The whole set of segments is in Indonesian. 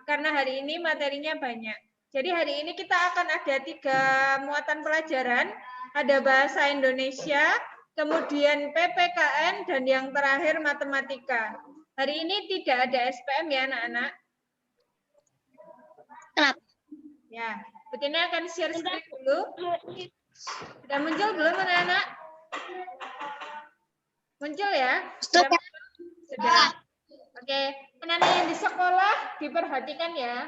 karena hari ini materinya banyak. Jadi hari ini kita akan ada 3 muatan pelajaran. Ada bahasa Indonesia, kemudian PPKN, dan yang terakhir matematika. Hari ini tidak ada SPM ya anak-anak? Ya, Betina akan share screen dulu. Sudah muncul belum anak-anak? Muncul ya? Sudah. Oke, anak-anak yang di sekolah diperhatikan ya.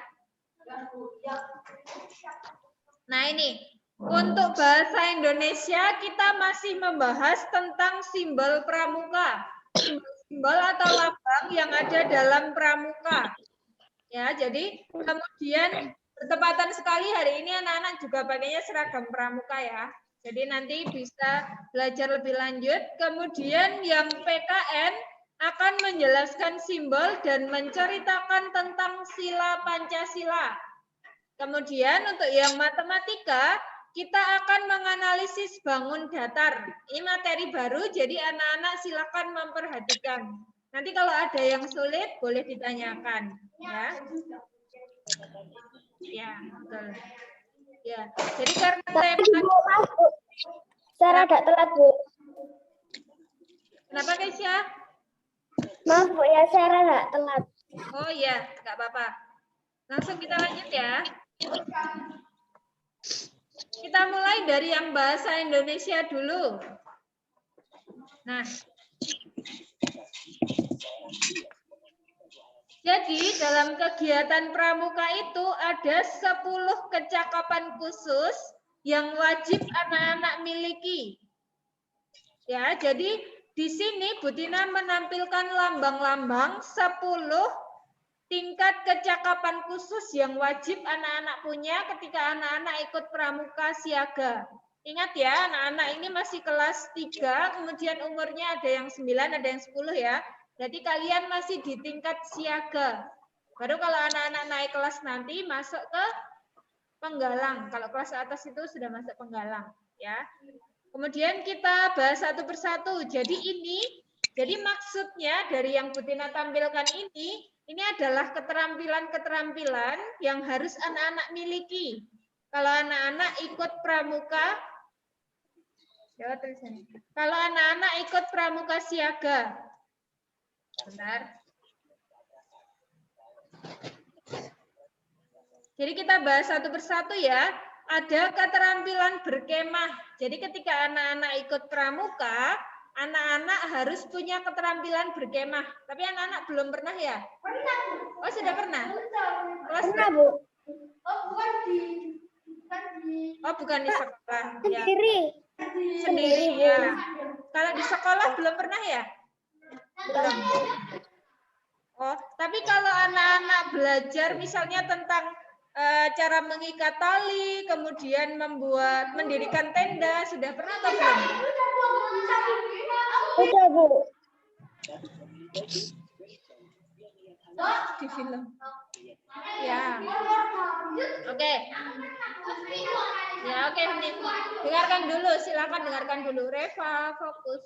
Nah ini, untuk bahasa Indonesia kita masih membahas tentang simbol pramuka. Simbol atau lambang yang ada dalam pramuka. Ya, jadi kemudian bertepatan sekali hari ini anak-anak juga pakainya seragam pramuka ya. Jadi nanti bisa belajar lebih lanjut. Kemudian yang PKN akan menjelaskan simbol dan menceritakan tentang sila Pancasila. Kemudian untuk yang matematika, kita akan menganalisis bangun datar. Ini materi baru, jadi anak-anak silakan memperhatikan. Nanti kalau ada yang sulit, boleh ditanyakan. Ya, ya, betul. Ya, jadi karena tema... Saya agak telat, Bu. Kenapa, Keisha? Maaf, Bu, ya saya agak telat. Oh iya, nggak apa-apa. Langsung kita lanjut ya. Kita mulai dari yang bahasa Indonesia dulu. Nah, jadi dalam kegiatan pramuka itu ada 10 kecakapan khusus yang wajib anak-anak miliki. Ya, jadi di sini Bu Tina menampilkan lambang-lambang 10 tingkat kecakapan khusus yang wajib anak-anak punya ketika anak-anak ikut pramuka siaga. Ingat ya, anak-anak ini masih kelas 3, kemudian umurnya ada yang 9, ada yang 10 ya. Jadi kalian masih di tingkat siaga. Baru kalau anak-anak naik kelas nanti masuk ke penggalang. Kalau kelas atas itu sudah masuk penggalang, ya. Kemudian kita bahas satu persatu. Jadi maksudnya dari yang Bu Tina tampilkan ini adalah keterampilan-keterampilan yang harus anak-anak miliki. Kalau anak-anak ikut pramuka, kalau anak-anak ikut pramuka siaga, bentar. Jadi kita bahas satu persatu ya. Ada keterampilan berkemah. Jadi ketika anak-anak ikut pramuka, anak-anak harus punya keterampilan berkemah. Tapi anak-anak belum pernah ya? Pernah. Oh, sudah pernah? Pernah, Bu. Oh, bukan di sekolah. Sendiri. Ya. Sendiri ya. Kalau di sekolah belum pernah ya? Belum. Oh, tapi kalau anak-anak belajar misalnya tentang cara mengikat tali, kemudian mendirikan tenda, sudah pernah atau belum? Sudah, Bu. Di film. Ya. Oke. Ya, oke. Dengarkan dulu, silakan dengarkan dulu. Reva, fokus.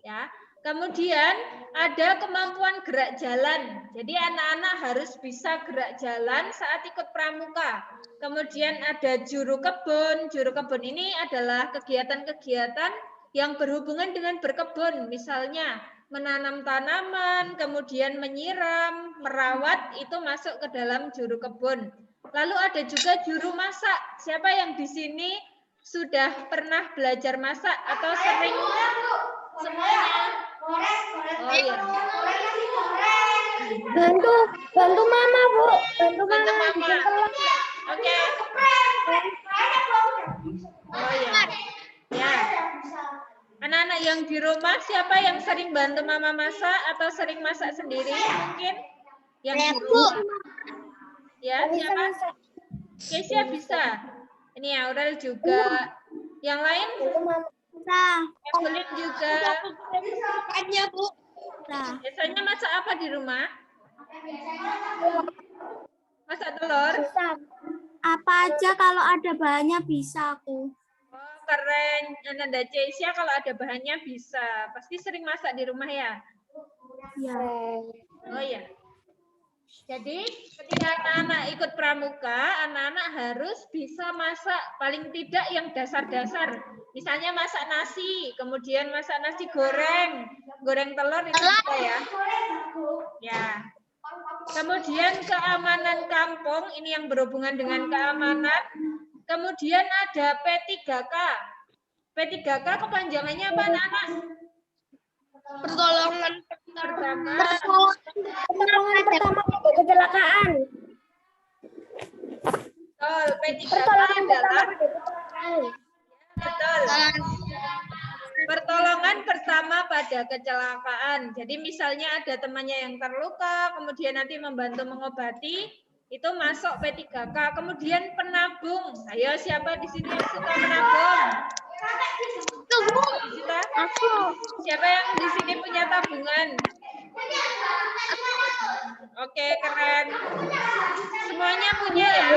Ya. Kemudian ada kemampuan gerak jalan. Jadi anak-anak harus bisa gerak jalan saat ikut pramuka. Kemudian ada juru kebun. Juru kebun ini adalah kegiatan-kegiatan yang berhubungan dengan berkebun. Misalnya menanam tanaman, kemudian menyiram, merawat, itu masuk ke dalam juru kebun. Lalu ada juga juru masak. Siapa yang di sini sudah pernah belajar masak atau sering semuanya? Oh iya. Bantu mama, Bu. Bantu mama. Oke. Oh iya. Ya. Anak-anak yang di rumah siapa yang sering bantu mama masak atau sering masak sendiri mungkin? Yang di rumah. Ya, siapa? Keisha bisa. Ini Aurel juga. Yang lain? Evelyn juga. Makanya, Bu. Biasanya masak apa di rumah? Masak telur? Apa aja kalau ada bahannya bisa aku. Oh, keren. Ananda Ceisha kalau ada bahannya bisa. Pasti sering masak di rumah ya? Ya. Oh ya. Jadi ketika anak-anak ikut pramuka, anak-anak harus bisa masak paling tidak yang dasar-dasar. Misalnya masak nasi, kemudian masak nasi goreng, goreng telur itu bisa ya. Ya. Kemudian keamanan kampung, ini yang berhubungan dengan keamanan. Kemudian ada P3K. P3K kepanjangannya apa anak-anak? Pertolongan Pertama, Pertolongan pertama pada kecelakaan. betul, P3K Pertolongan pertama adalah pada kecelakaan. betul. Pertolongan pertama pada kecelakaan. Jadi misalnya ada temannya yang terluka, kemudian nanti membantu mengobati, itu masuk P3K. Kemudian penabung. Ayo siapa di sini yang suka menabung? Kita? Siapa yang di sini punya tabungan? Oke, keren. Semuanya punya ya?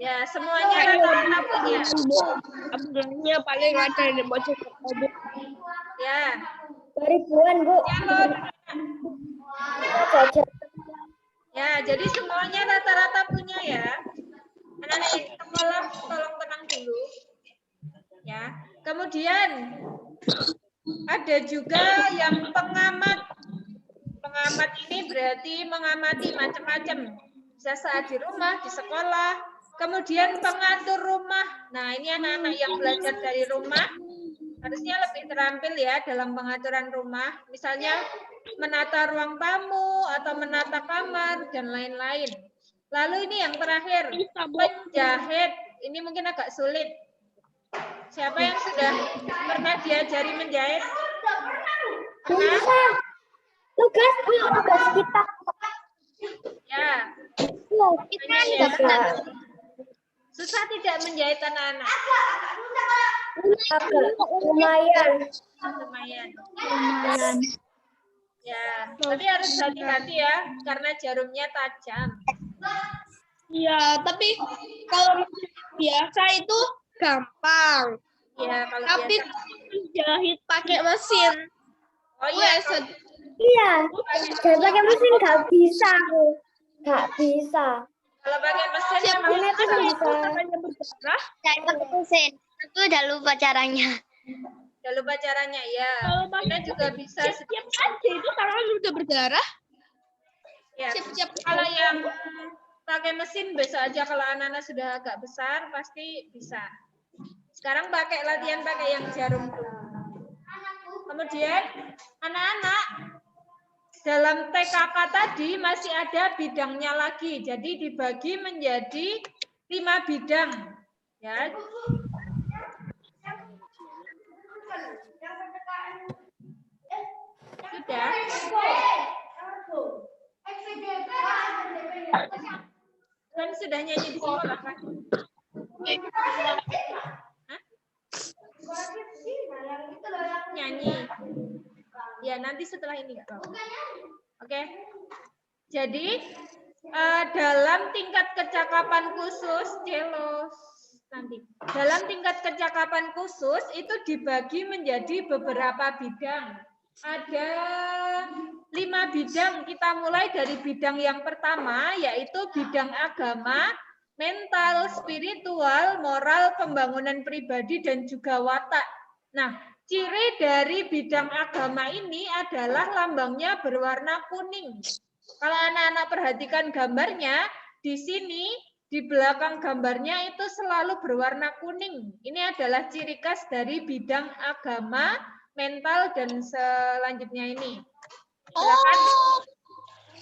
Ya, semuanya rata-rata punya. tabungannya paling ada di pojok mobil. Ya. Ribuan, Bu. Halo. Kita jajan. Ya, jadi semuanya rata-rata punya ya. Anak-anak yang sekolah tolong tenang dulu. Ya. Kemudian ada juga yang pengamat. Pengamat ini berarti mengamati macam-macam. Bisa saat di rumah, di sekolah. Kemudian pengatur rumah. Nah, ini anak-anak yang belajar dari rumah harusnya lebih terampil ya dalam pengaturan rumah. Misalnya menata ruang tamu atau menata kamar dan lain-lain. Lalu ini yang terakhir, penjahit. Ini mungkin agak sulit. Siapa yang sudah pernah diajari menjahit? Bisa. Tugas kita. Ya. Kita Ya. Susah tidak menjahit anak-anak? Lumayan. Lumayan. Ya, tapi harus hati-hati ya, karena jarumnya tajam. Iya, tapi kalau biasa itu gampang. Ya, kalau Tapi biasa. jahit pakai mesin. Oh iya, Iya. Jangan pakai mesin nggak bisa, Bu. Nggak bisa. kalau pakai mesin Siap memang Ini tuh itu bisa. namanya berdarah. Saya pakai mesin. Aku udah lupa caranya. udah lupa caranya ya. Kalau Kita pakai juga bisa siap aja itu tangan udah berdarah. ya. Siap-siap. Kalau yang pakai mesin besok aja kalau anak-anak sudah agak besar pasti bisa. Sekarang pakai latihan pakai yang jarum dulu. Kemudian anak-anak dalam TKK tadi masih ada bidangnya lagi. Jadi dibagi menjadi 5 bidang. Ya. Sudah. Kan sudah nyanyi di sekolah kan? Hah? Nyanyi. Ya, nanti setelah ini nggak apa-apa. Oke. Jadi dalam tingkat kecakapan khusus, dalam tingkat kecakapan khusus itu dibagi menjadi beberapa bidang. Ada 5 bidang. Kita mulai dari bidang yang pertama, yaitu bidang agama, mental, spiritual, moral, pembangunan pribadi, dan juga watak. Nah, ciri dari bidang agama ini adalah lambangnya berwarna kuning. Kalau anak-anak perhatikan gambarnya, di sini, di belakang gambarnya itu selalu berwarna kuning. Ini adalah ciri khas dari bidang agama, mental, dan selanjutnya ini. Silakan.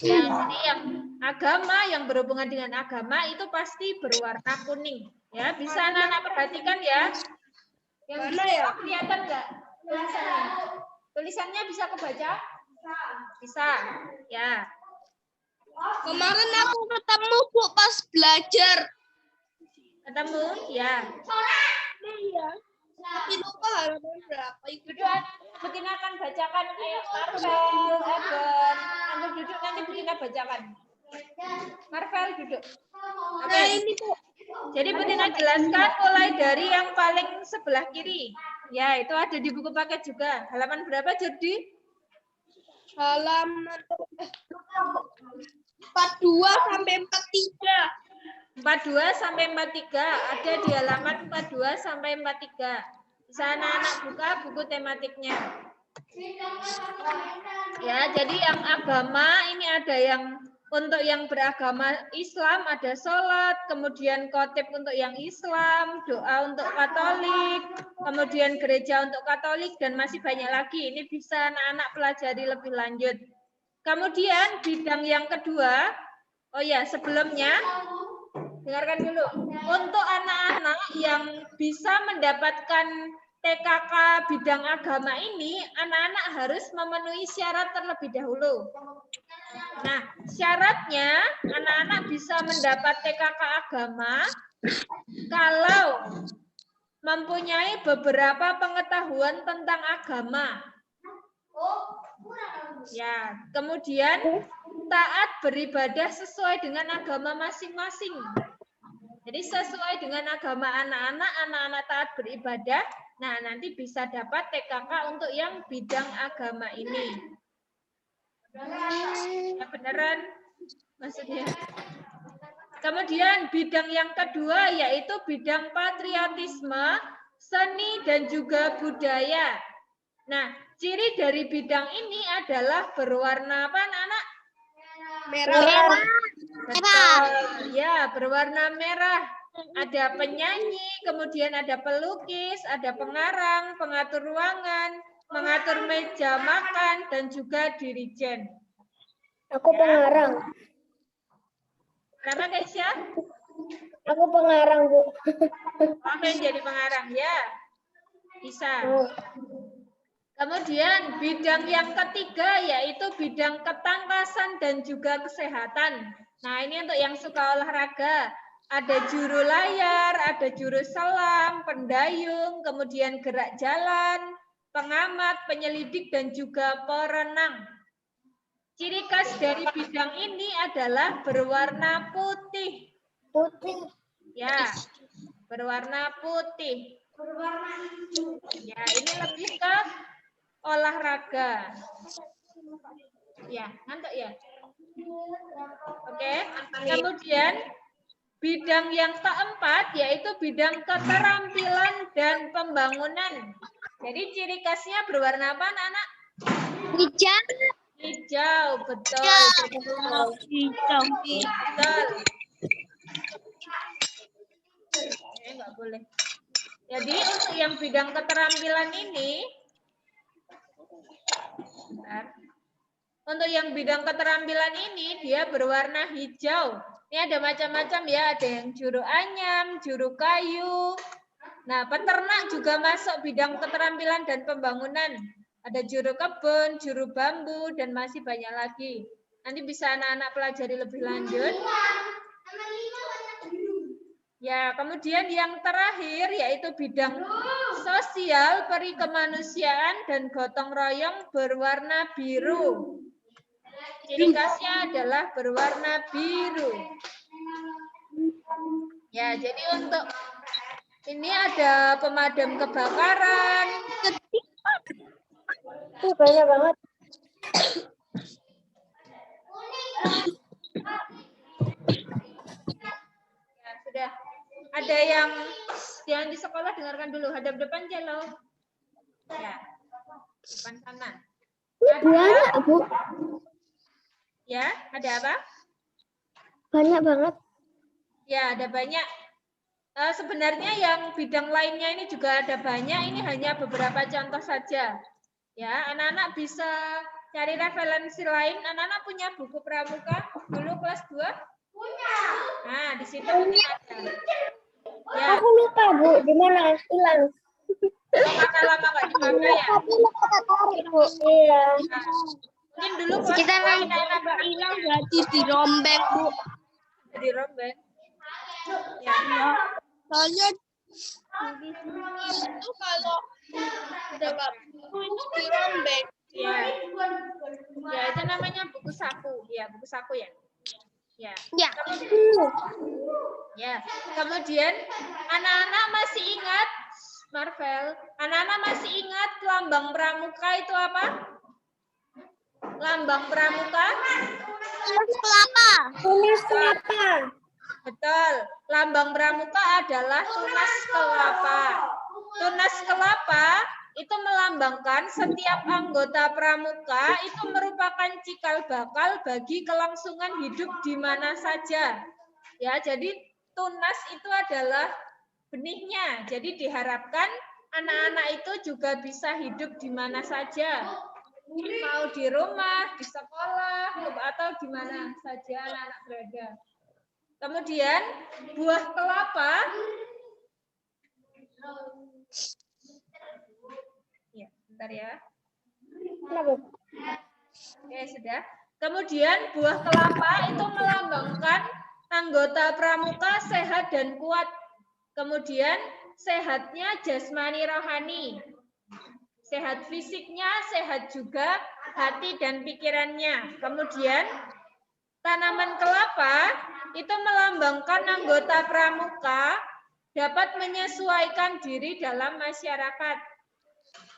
Ya, jadi yang agama, yang berhubungan dengan agama itu pasti berwarna kuning. Ya, bisa anak-anak perhatikan ya. Yang Mana ya? Kelihatan nggak tulisannya? Tulisannya bisa kebaca? Bisa. Ya. Kemarin aku ketemu Bu pas belajar. Ketemu? Ya. Iya. Tapi lupa halaman berapa itu. Betina akan bacakan. Ayo, Marvel, Evan. Ambil duduk nanti Betina bacakan. Marvel duduk. Oke. Nah ini Bu. Jadi Betina jelaskan mulai dari yang paling sebelah kiri. Ya, itu ada di buku paket juga. Halaman berapa, Jordi? Halaman 4 42 sampai 43. 42 sampai 43 ada di halaman 42 sampai 43. Bisa anak-anak buka buku tematiknya. Ya, jadi yang agama ini ada yang untuk yang beragama Islam ada sholat, kemudian khotib untuk yang Islam, doa untuk Katolik, kemudian gereja untuk Katolik, dan masih banyak lagi. Ini bisa anak-anak pelajari lebih lanjut. Kemudian bidang yang kedua, oh ya sebelumnya, dengarkan dulu. Untuk anak-anak yang bisa mendapatkan TKK bidang agama ini, anak-anak harus memenuhi syarat terlebih dahulu. Nah, syaratnya anak-anak bisa mendapat TKK agama kalau mempunyai beberapa pengetahuan tentang agama. Ya, kemudian taat beribadah sesuai dengan agama masing-masing. Jadi sesuai dengan agama anak-anak, anak-anak taat beribadah. Nah, nanti bisa dapat TKK untuk yang bidang agama ini. Ya, beneran maksudnya. Kemudian bidang yang kedua yaitu bidang patriotisme, seni dan juga budaya. Nah, ciri dari bidang ini adalah berwarna apa, anak-anak? Merah. Betul. Ya, berwarna merah. Ada penyanyi, kemudian ada pelukis, ada pengarang, pengatur ruangan, mengatur meja makan, dan juga dirijen. Aku pengarang. Kenapa, Keisha? Aku pengarang, Bu. Apa yang jadi pengarang? Ya, bisa. Oh. Kemudian bidang yang ketiga yaitu bidang ketangkasan dan juga kesehatan. Nah, ini untuk yang suka olahraga. Ada juru layar, ada juru selam, pendayung, kemudian gerak jalan, pengamat, penyelidik, dan juga perenang. Ciri khas dari bidang ini adalah berwarna putih. Putih. Ya, berwarna putih. Ya, ini lebih ke olahraga. Ya, ngantuk ya. Oke, kemudian bidang yang keempat yaitu bidang keterampilan dan pembangunan. Jadi ciri khasnya berwarna apa, anak-anak? Hijau. Hijau, betul. Hijau. Betul. Nggak boleh. Jadi untuk yang bidang keterampilan ini, bentar. Untuk yang bidang keterampilan ini dia berwarna hijau. Ini ada macam-macam ya, ada yang juru anyam, juru kayu. Nah, peternak juga masuk bidang keterampilan dan pembangunan. Ada juru kebun, juru bambu, dan masih banyak lagi. Nanti bisa anak-anak pelajari lebih lanjut. Ya, kemudian yang terakhir yaitu bidang sosial, perikemanusiaan, dan gotong royong berwarna biru. Ciri khasnya adalah berwarna biru. Ya, jadi untuk ini ada pemadam kebakaran. Banyak banget. Ya, sudah. Ada yang di sekolah dengarkan dulu. Hadap depan Jelo. Ya. Depan sana. Banyak, Bu. Ya, ada apa? Banyak banget. Ya, ada banyak. Sebenarnya yang bidang lainnya ini juga ada banyak. Ini hanya beberapa contoh saja. Ya, anak-anak bisa cari referensi lain. Anak-anak punya buku pramuka dulu kelas 2? Punya. Nah, di situ mungkin ada. Ya. Aku lupa, Bu. Di mana? Hilang. Karena lama nggak dipakai ya. Iya. Nah, mungkin dulu kelas Kita 2 memang anak-anak Hilang berarti dirombeng, Bu. jadi rombeng. Ya. Soalnya itu kalau udah buku itu dirombeng. Ya. Ya, itu namanya buku saku. Ya, buku saku ya. Ya. Ya. Ya. Kemudian anak-anak masih ingat Marvel, anak-anak masih ingat lambang pramuka itu apa? Lambang pramuka? Kelapa. Tunas kelapa. Betul. Lambang pramuka adalah tunas kelapa. Tunas kelapa itu melambangkan setiap anggota pramuka itu merupakan cikal bakal bagi kelangsungan hidup di mana saja. Ya, jadi tunas itu adalah benihnya. Jadi diharapkan anak-anak itu juga bisa hidup di mana saja. Mau di rumah, di sekolah, atau di mana saja anak-anak berada. Kemudian buah kelapa. Ya, bentar ya. Kenapa? Oke, sudah. Kemudian buah kelapa itu melambangkan anggota pramuka sehat dan kuat. Kemudian sehatnya jasmani rohani. Sehat fisiknya, sehat juga hati dan pikirannya. Kemudian tanaman kelapa itu melambangkan anggota pramuka dapat menyesuaikan diri dalam masyarakat.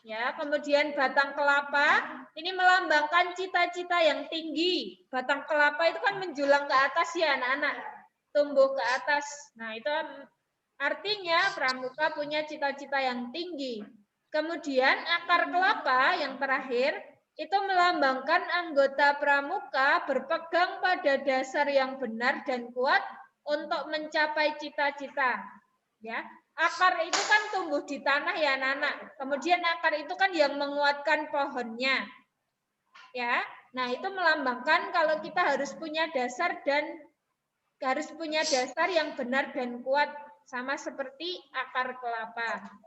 Ya, kemudian batang kelapa ini melambangkan cita-cita yang tinggi. Batang kelapa itu kan menjulang ke atas ya anak-anak, tumbuh ke atas. Nah, itu artinya pramuka punya cita-cita yang tinggi. Kemudian akar kelapa yang terakhir itu melambangkan anggota pramuka berpegang pada dasar yang benar dan kuat untuk mencapai cita-cita. Ya, akar itu kan tumbuh di tanah ya anak-anak. Kemudian akar itu kan yang menguatkan pohonnya. Ya, nah itu melambangkan kalau kita harus punya dasar yang benar dan kuat sama seperti akar kelapa.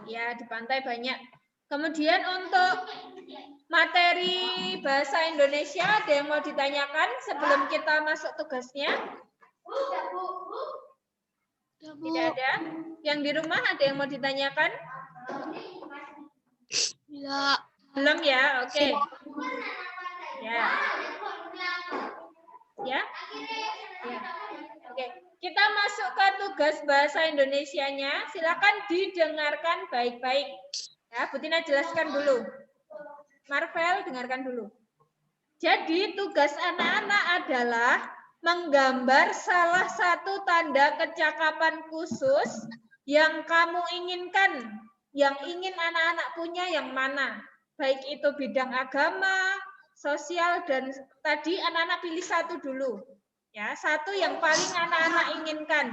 Ya, di pantai banyak. Kemudian untuk materi bahasa Indonesia ada yang mau ditanyakan sebelum kita masuk tugasnya? Tidak ada? Yang di rumah ada yang mau ditanyakan? Ya. Belum ya? Oke. Ya. Ya? Ya. Oke. Kita masuk ke tugas bahasa Indonesianya. Silakan didengarkan baik-baik. Ya, Bu Tina jelaskan dulu. Marvel, dengarkan dulu. Jadi tugas anak-anak adalah menggambar salah satu tanda kecakapan khusus yang kamu inginkan, yang ingin anak-anak punya yang mana. Baik itu bidang agama, sosial, dan tadi anak-anak pilih satu dulu. Ya, satu yang paling anak-anak inginkan.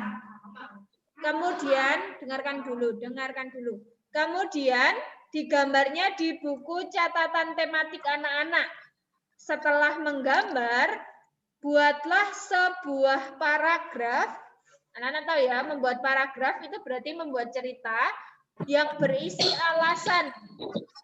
Kemudian, dengarkan dulu. Kemudian, digambarnya di buku catatan tematik anak-anak. Setelah menggambar, buatlah sebuah paragraf. Anak-anak tahu ya, membuat paragraf itu berarti membuat cerita yang berisi alasan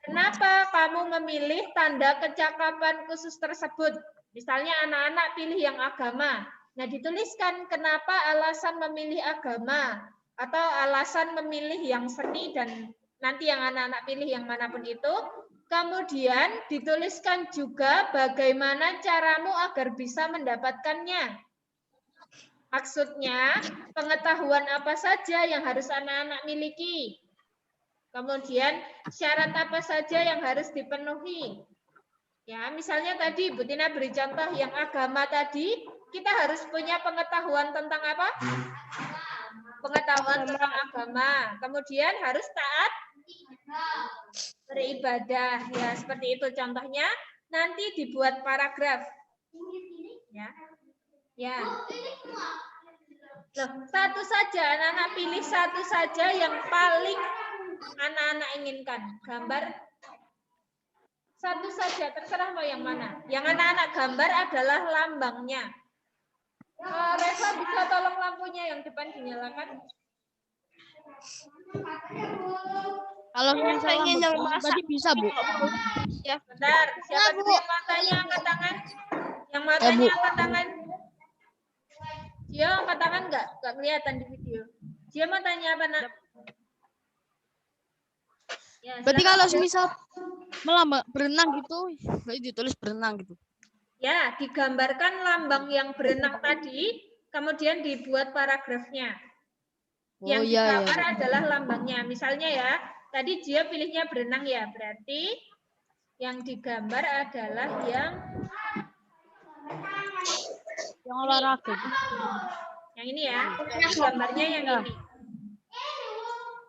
kenapa kamu memilih tanda kecakapan khusus tersebut. Misalnya anak-anak pilih yang agama. Nah, dituliskan kenapa alasan memilih agama atau alasan memilih yang seni dan nanti yang anak-anak pilih yang manapun itu. Kemudian dituliskan juga bagaimana caramu agar bisa mendapatkannya. Maksudnya, pengetahuan apa saja yang harus anak-anak miliki. Kemudian, syarat apa saja yang harus dipenuhi. Ya, misalnya tadi Bu Tina beri contoh yang agama tadi, kita harus punya pengetahuan tentang apa? Pengetahuan tentang agama. Kemudian harus taat beribadah. Ya, seperti itu contohnya. Nanti dibuat paragraf. Ya. Ya. Loh, satu saja, anak-anak pilih satu saja yang paling anak-anak inginkan. Gambar satu saja, terserah mau yang mana. Yang anak-anak gambar adalah lambangnya. Reva bisa tolong lampunya yang depan dinyalakan? Kalau misalnya yang tadi bisa, Bu. Ya, bentar. Siapa dulu yang matanya angkat tangan? Yang matanya angkat tangan. Dia angkat tangan enggak? Enggak kelihatan di video. Dia mau tanya apa, Nak? Ya, Berarti kalau misal melambang berenang gitu, berarti ditulis berenang gitu. Ya, digambarkan lambang yang berenang tadi, kemudian dibuat paragrafnya. Yang digambar adalah lambangnya. Misalnya ya, tadi dia pilihnya berenang ya, berarti Yang digambar adalah yang olahraga. yang ini ya. Berarti gambarnya yang ini.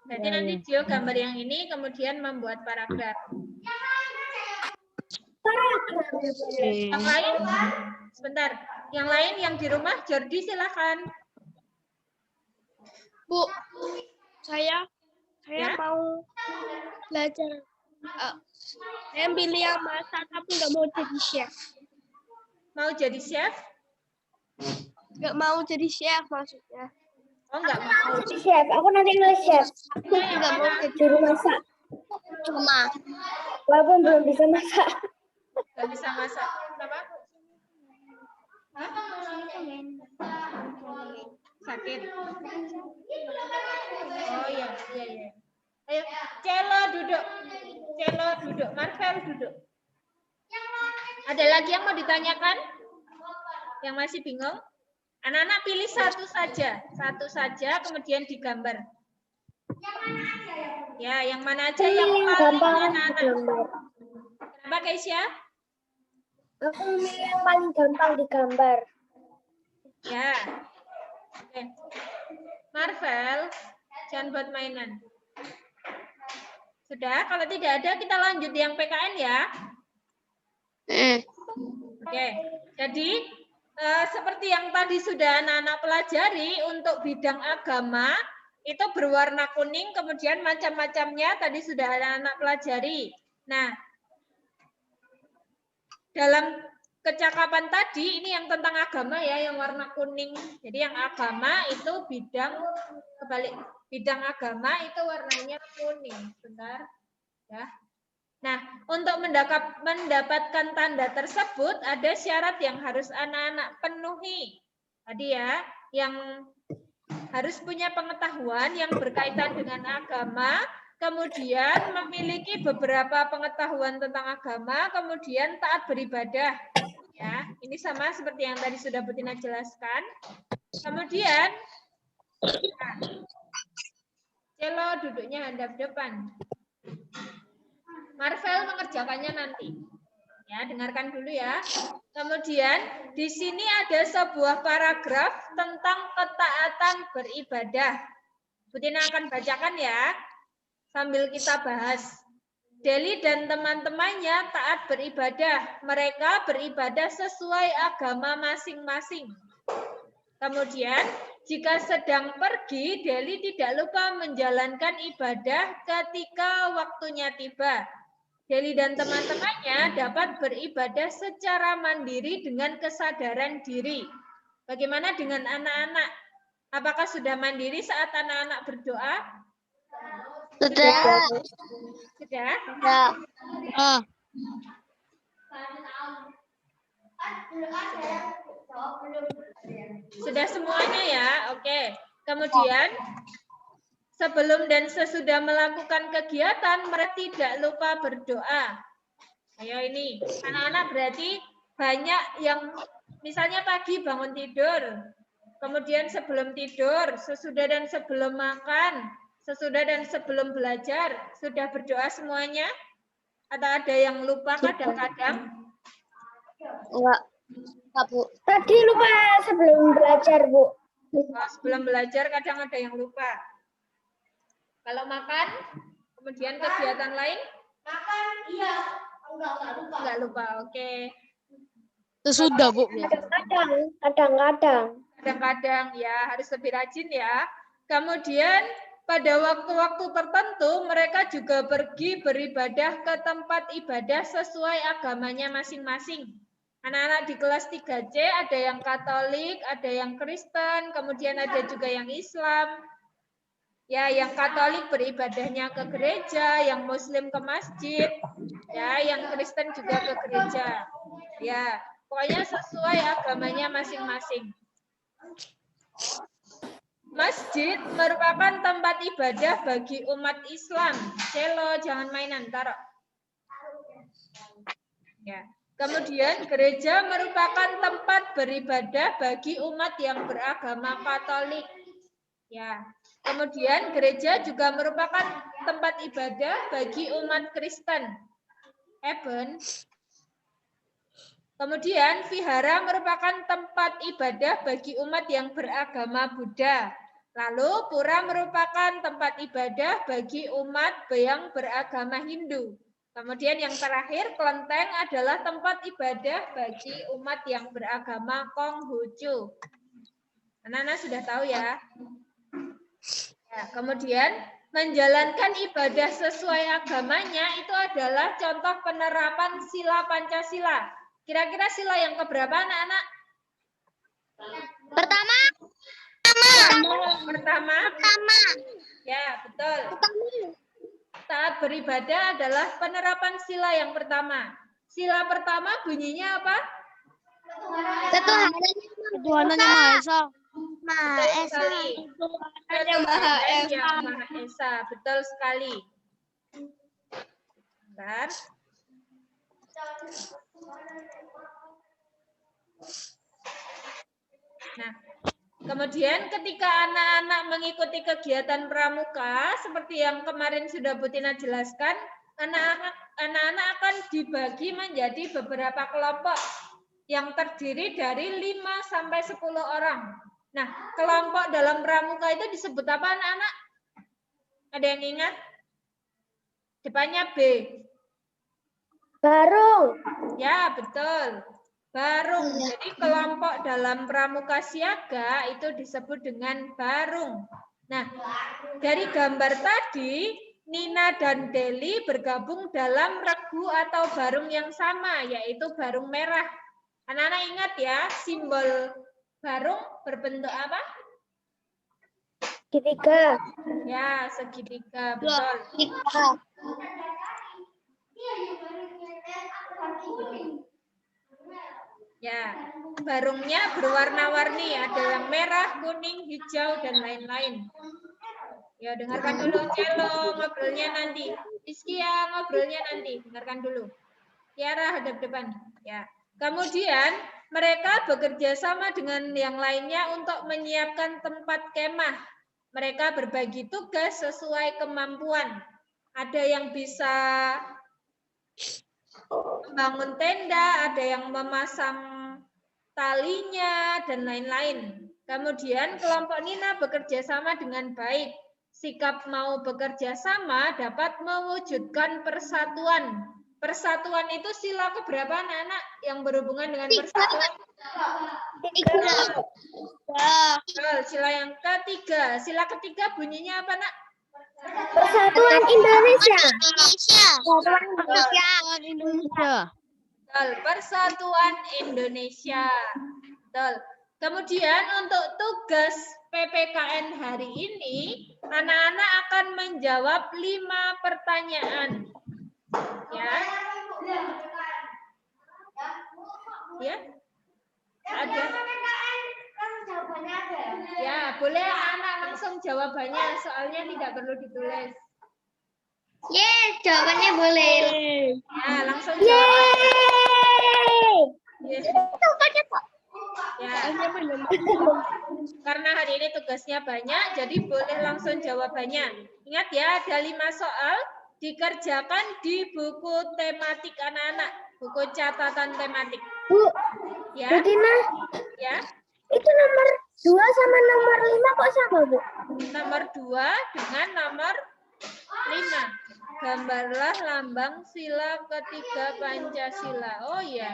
Berarti nanti Dio gambar yang ini, kemudian membuat paragraf. Yang lain, sebentar. Yang lain yang di rumah, Jordi silakan. Bu, saya Ya? mau belajar. Saya pilih yang masak tapi nggak mau jadi chef. Mau jadi chef? Nggak mau jadi chef maksudnya. Oh, enggak mau. Jadi chef, aku nanti nge-chef. Aku nggak mau jadi Juru masak. Cuma. Walaupun belum bisa masak. Enggak bisa masak. Kenapa? Hah? Sakit. Oh iya, iya, iya. Ayo, Celo duduk. Celo duduk. Marvel duduk. Ada lagi yang mau ditanyakan? Yang masih bingung? Anak-anak pilih satu saja. Satu saja, kemudian digambar. Ya, yang mana aja yang paling gampang anak-anak. digambar. Kenapa, Keisha? Aku milih yang paling gampang digambar. Ya. Oke. Marvel, jangan buat mainan. Sudah, kalau tidak ada kita lanjut yang PKN ya. Oke. Jadi seperti yang tadi sudah anak-anak pelajari, untuk bidang agama itu berwarna kuning, kemudian macam-macamnya tadi sudah anak-anak pelajari. Nah, dalam kecakapan tadi, ini yang tentang agama ya, yang warna kuning. Jadi yang agama itu bidang, kebalik, bidang agama itu warnanya kuning. Bentar. Ya. Nah, untuk mendapatkan tanda tersebut, ada syarat yang harus anak-anak penuhi. Tadi ya, yang harus punya pengetahuan yang berkaitan dengan agama, kemudian memiliki beberapa pengetahuan tentang agama, kemudian taat beribadah. Ya, ini sama seperti yang tadi sudah Butina jelaskan. Kemudian, nah, Celo duduknya hadap depan. Marvel mengerjakannya nanti. Ya, dengarkan dulu ya. Kemudian di sini ada sebuah paragraf tentang ketaatan beribadah. Butina akan bacakan ya, sambil kita bahas. Deli dan teman-temannya taat beribadah. Mereka beribadah sesuai agama masing-masing. Kemudian, jika sedang pergi, Deli tidak lupa menjalankan ibadah ketika waktunya tiba. Deli dan teman-temannya dapat beribadah secara mandiri dengan kesadaran diri. Bagaimana dengan anak-anak? Apakah sudah mandiri saat anak-anak berdoa? Sudah. Sudah? Sudah. Sudah semuanya ya? Oke. Kemudian, sebelum dan sesudah melakukan kegiatan, mereka tidak lupa berdoa. Ayo ini, anak-anak berarti banyak yang misalnya pagi bangun tidur, kemudian sebelum tidur, sesudah dan sebelum makan, sesudah dan sebelum belajar, sudah berdoa semuanya? Atau ada yang lupa kadang-kadang? Enggak, Bu. Tadi lupa sebelum belajar, Bu. Oh, sebelum belajar kadang ada yang lupa. Kalau makan, kemudian kegiatan lain? Makan, iya. Enggak lupa, oke. Sesudah, Bu. Kadang-kadang. Kadang-kadang ya harus lebih rajin ya. Kemudian pada waktu-waktu tertentu mereka juga pergi beribadah ke tempat ibadah sesuai agamanya masing-masing. Anak-anak di kelas 3C ada yang Katolik, ada yang Kristen, kemudian ada juga yang Islam. Ya, yang Katolik beribadahnya ke gereja, yang Muslim ke masjid, ya, yang Kristen juga ke gereja. Ya, pokoknya sesuai agamanya masing-masing. Masjid merupakan tempat ibadah bagi umat Islam. Celo, jangan mainan, taruh. Ya. Kemudian gereja merupakan tempat beribadah bagi umat yang beragama Katolik. Ya. Kemudian gereja juga merupakan tempat ibadah bagi umat Kristen. Eben. Kemudian vihara merupakan tempat ibadah bagi umat yang beragama Buddha. Lalu pura merupakan tempat ibadah bagi umat yang beragama Hindu. Kemudian yang terakhir, kelenteng adalah tempat ibadah bagi umat yang beragama Konghucu. Anak-anak sudah tahu ya? Ya, kemudian menjalankan ibadah sesuai agamanya itu adalah contoh penerapan sila Pancasila. Kira-kira sila yang keberapa anak-anak? Pertama. Pertama. Ya, betul. Taat beribadah adalah penerapan sila yang pertama. Sila pertama bunyinya apa? Ketuhanan yang Maha Esa. Betul sekali. Yang Maha Ketuhanan Esa. yang Maha Esa. Betul sekali. Bentar. Nah, kemudian ketika anak-anak mengikuti kegiatan pramuka, seperti yang kemarin sudah Bu Tina jelaskan, anak-anak akan dibagi menjadi beberapa kelompok yang terdiri dari 5 sampai 10 orang. Nah, kelompok dalam pramuka itu disebut apa anak-anak? Ada yang ingat? Depannya B. Barung. Ya, betul. Barung. Jadi kelompok dalam pramuka siaga itu disebut dengan barung. Nah, dari gambar tadi, Nina dan Deli bergabung dalam regu atau barung yang sama, yaitu barung merah. Anak-anak ingat ya, simbol barung berbentuk apa? Segitiga. Ya, segitiga. Betul. Ya, barungnya berwarna-warni, ada yang merah, kuning, hijau, dan lain-lain. Ya, dengarkan dulu Celo ngobrolnya nanti. Rizkia ngobrolnya nanti, dengarkan dulu. Tiara hadap depan. Ya. Kemudian mereka bekerja sama dengan yang lainnya untuk menyiapkan tempat kemah. Mereka berbagi tugas sesuai kemampuan. Ada yang bisa membangun tenda, ada yang memasang talinya, dan lain-lain. Kemudian kelompok Nina bekerja sama dengan baik. Sikap mau bekerja sama dapat mewujudkan persatuan. Persatuan itu sila keberapa anak-anak yang berhubungan dengan persatuan? Betul, sila yang ketiga. Sila ketiga bunyinya apa, Nak? Persatuan Indonesia. Persatuan Indonesia. Betul, Persatuan Indonesia. Betul. Kemudian untuk tugas PPKN hari ini, anak-anak akan menjawab 5 pertanyaan. Ya. Ya. Ada. Ya, boleh anak-anak langsung jawabannya, soalnya tidak perlu ditulis. Jawabannya boleh. Ya, langsung jawab. Yes. Ya. Karena hari ini tugasnya banyak, jadi boleh langsung jawabannya. Ingat ya, ada 5 soal, dikerjakan di buku tematik anak-anak, buku catatan tematik. Bu, Ya, Bu Tina, ya. itu nomor 2 sama nomor 5 kok sama, Bu? Nomor 2 dengan nomor 5. Gambarlah lambang sila ketiga Pancasila. Oh ya.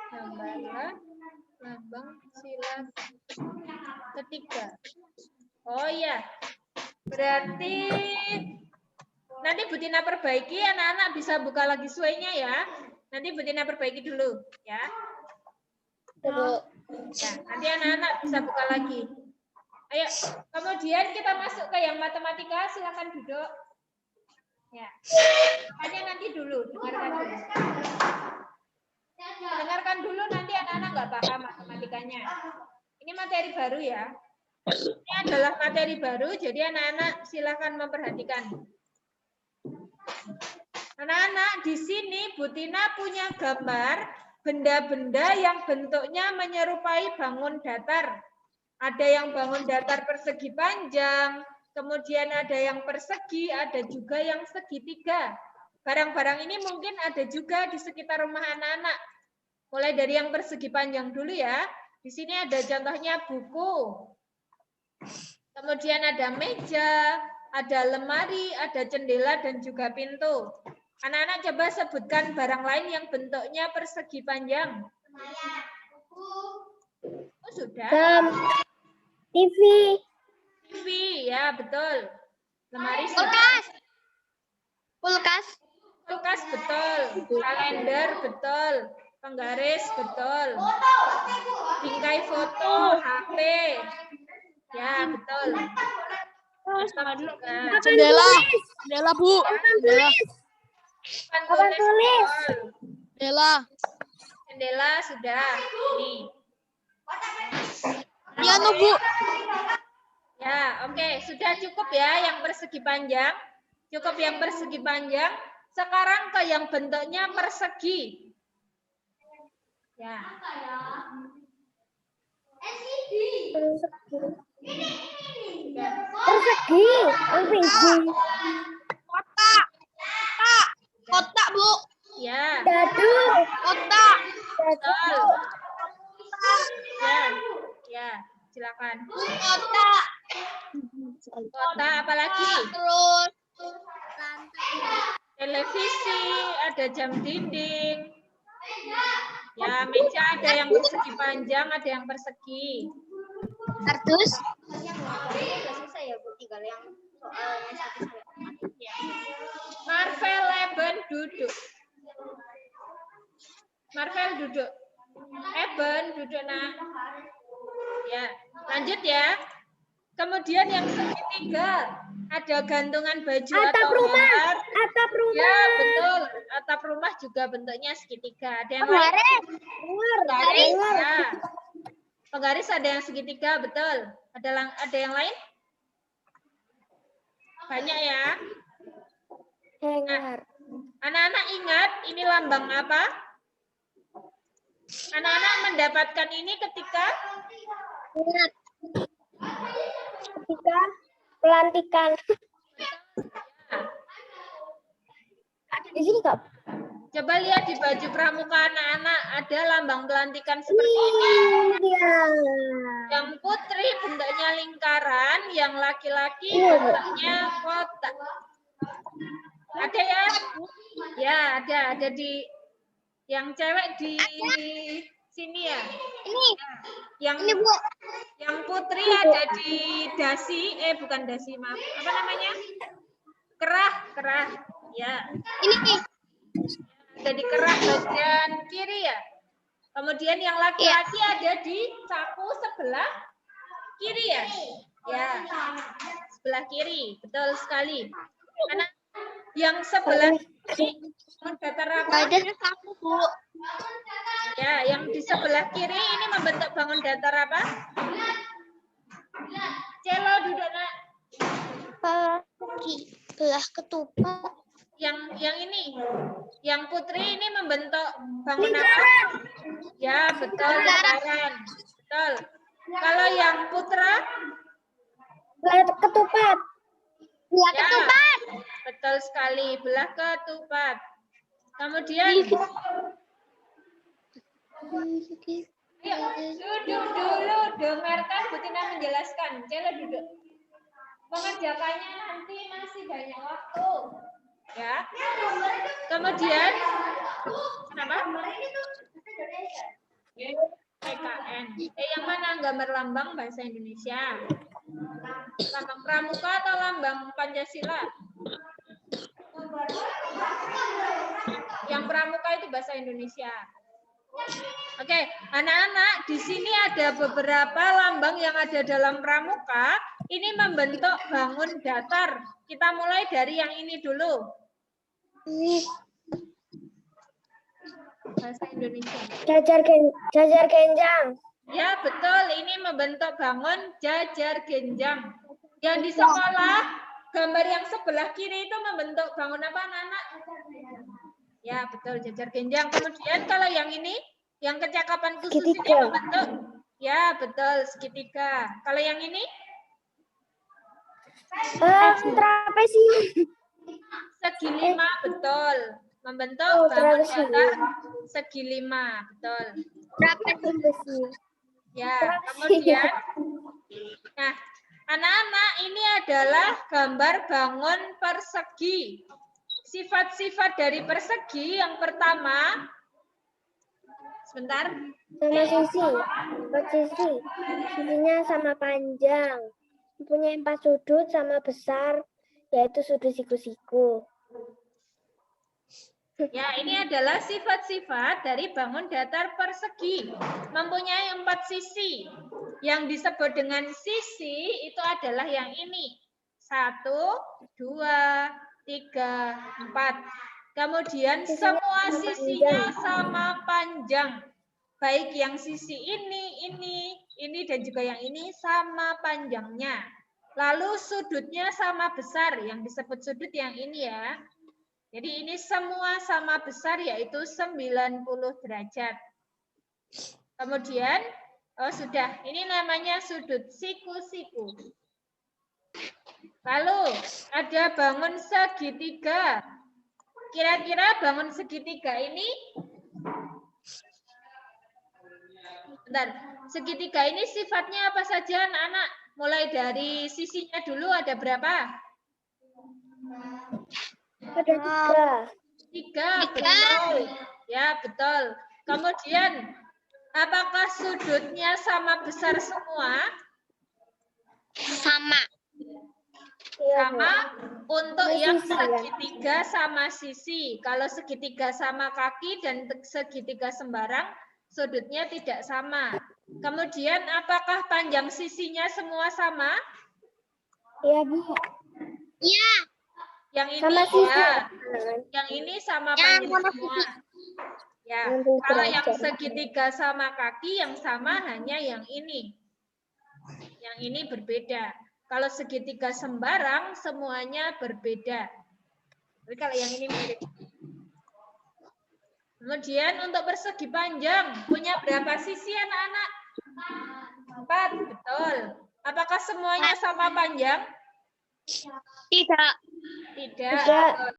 Gambarlah lambang sila ketiga. Oh ya. Berarti nanti Bu Tina perbaiki, anak-anak bisa buka lagi suainya ya. Nanti Bu Tina perbaiki dulu ya. Ya, nanti anak-anak bisa buka lagi. Ayo, kemudian kita masuk ke yang matematika, silakan duduk. Ya. Makanya nanti dulu, dengarkan dulu. Dengarkan dulu, nanti anak-anak nggak paham matematikanya. Ini materi baru ya. Ini adalah materi baru, jadi anak-anak silakan memperhatikan. Anak-anak, di sini Bu Tina punya gambar benda-benda yang bentuknya menyerupai bangun datar. Ada yang bangun datar persegi panjang, kemudian ada yang persegi, ada juga yang segitiga. barang-barang ini mungkin ada juga di sekitar rumah anak-anak. Mulai dari yang persegi panjang dulu ya. Di sini ada contohnya buku. Kemudian ada meja, ada lemari, ada jendela, dan juga pintu. Anak-anak coba sebutkan barang lain yang bentuknya persegi panjang. Oh, sudah. TV. TV, ya betul. Lemari sudah. Kulkas. Kulkas. Kulkas betul. Kalender betul. Penggaris betul. Bingkai foto, HP. Ya, betul. Laptop juga. Jendela. Jendela, Bu. Jendela. Papan tulis. Betul. Jendela. Jendela sudah. Ini. Piano, Bu. Ya, oke. Sudah cukup ya yang persegi panjang. Cukup yang persegi panjang. Sekarang ke yang bentuknya persegi. Ya. Persegi. Kotak. Kotak. Kotak, Bu. Ya. Dadu. Kotak. Betul. Ya. Ya, silakan. Kotak. Kota apalagi? Terus Televisi, ada jam dinding. Ya, meja ada yang persegi panjang, ada yang persegi. Kardus. Marvel Eben duduk. Marvel duduk. Eben duduk, Nak. Ya, lanjut ya. Kemudian yang segitiga, ada gantungan baju Atap atau rumah. hanger. Atap rumah. Ya, betul. Atap rumah juga bentuknya segitiga. Ada yang lain? Penggaris. Ya. Penggaris ada yang segitiga, betul. Ada yang lain? Banyak ya. Hanger. Anak-anak ingat ini lambang apa? Anak-anak mendapatkan ini ketika Ketika pelantikan. Ada di sini, Kak. coba lihat di baju pramuka anak-anak ada lambang pelantikan seperti ini. Iya. Yang putri bentuknya lingkaran, yang laki-laki bentuknya kotak. Ada ya? Ya, ada di yang cewek di sini ya. Ini. Yang Ini, Bu. yang putri ada di dasi, bukan dasi, maaf. Apa namanya? Kerah. Ya. Ini nih. Ada di kerah bagian kiri ya. Kemudian yang laki-laki ada di saku sebelah kiri ya. Ya. Sebelah kiri, betul sekali. Karena yang sebelah kiri bangun datar apa? Ada sapu, Bu. Ya, yang di sebelah kiri ini membentuk bangun datar apa? Celo duduk, Nak. Belah ketupat. Yang ini, yang putri ini membentuk bangun apa? Ya, betul, lingkaran. Betul. Kalau yang putra, Belah ketupat. Belah ya, ketupat. betul sekali, belah ketupat. Kemudian, yuk, duduk dulu, dengarkan Bu Tina menjelaskan. Celo duduk. Mengerjakannya nanti masih banyak waktu. Ya. Kemudian, kenapa? PKN. Yang mana gambar lambang bahasa Indonesia? Lambang pramuka atau lambang Pancasila? Yang pramuka itu bahasa Indonesia. Oke, anak-anak, di sini ada beberapa lambang yang ada dalam pramuka. Ini membentuk bangun datar. Kita mulai dari yang ini dulu. Bahasa Indonesia. Jajar genjang. Ya, betul. Ini membentuk bangun jajar genjang. Yang di sekolah, gambar yang sebelah kiri itu membentuk bangun apa, anak-anak? Ya, betul. Jajar genjang. Kemudian kalau yang ini, yang kecakapan khusus ini membentuk. Ya, betul. Segitiga. Kalau yang ini? Trapesium. Segi 5, betul. Membentuk Oh, bangun 100 ini. datar segi 5, betul. Berapa? Besi. Ya, kemudian, nah, anak-anak ini adalah gambar bangun persegi. Sifat-sifat dari persegi yang pertama, sebentar, Sama sisi. Empat sisi. Sisinya sama panjang. Mempunyai 4 sudut sama besar, yaitu sudut siku-siku. ya ini adalah sifat-sifat dari bangun datar persegi. Mempunyai 4 sisi. Yang disebut dengan sisi itu adalah yang ini. 1, 2, 3, 4. Kemudian semua sisinya sama panjang. Baik yang sisi ini, dan juga yang ini sama panjangnya. Lalu sudutnya sama besar, yang disebut sudut yang ini ya. Jadi ini semua sama besar, yaitu 90 derajat. Kemudian, oh sudah, ini namanya sudut siku-siku. Lalu ada bangun segitiga. Kira-kira bangun segitiga ini, bentar, segitiga ini sifatnya apa saja anak-anak? Mulai dari sisinya dulu ada berapa? Ada 3. 3, betul. Ya, betul. Kemudian, apakah sudutnya sama besar semua? Sama. Iya, Bu. Sama untuk Sama yang sisi, ya. segitiga sama sisi. Kalau segitiga sama kaki dan segitiga sembarang, sudutnya tidak sama. Kemudian, apakah panjang sisinya semua sama? Iya, Bu. Iya. Yang ini Sama sisi. ya. Yang ini sama panjang sama semua. Ya, 90 kalau yang derajat. segitiga sama kaki, yang sama hanya yang ini. Yang ini berbeda. Kalau segitiga sembarang, semuanya berbeda. Tapi kalau yang ini mirip. Kemudian untuk persegi panjang, punya berapa sisi anak-anak? 4, betul. Apakah semuanya sama panjang? Tidak. Tidak. Tidak.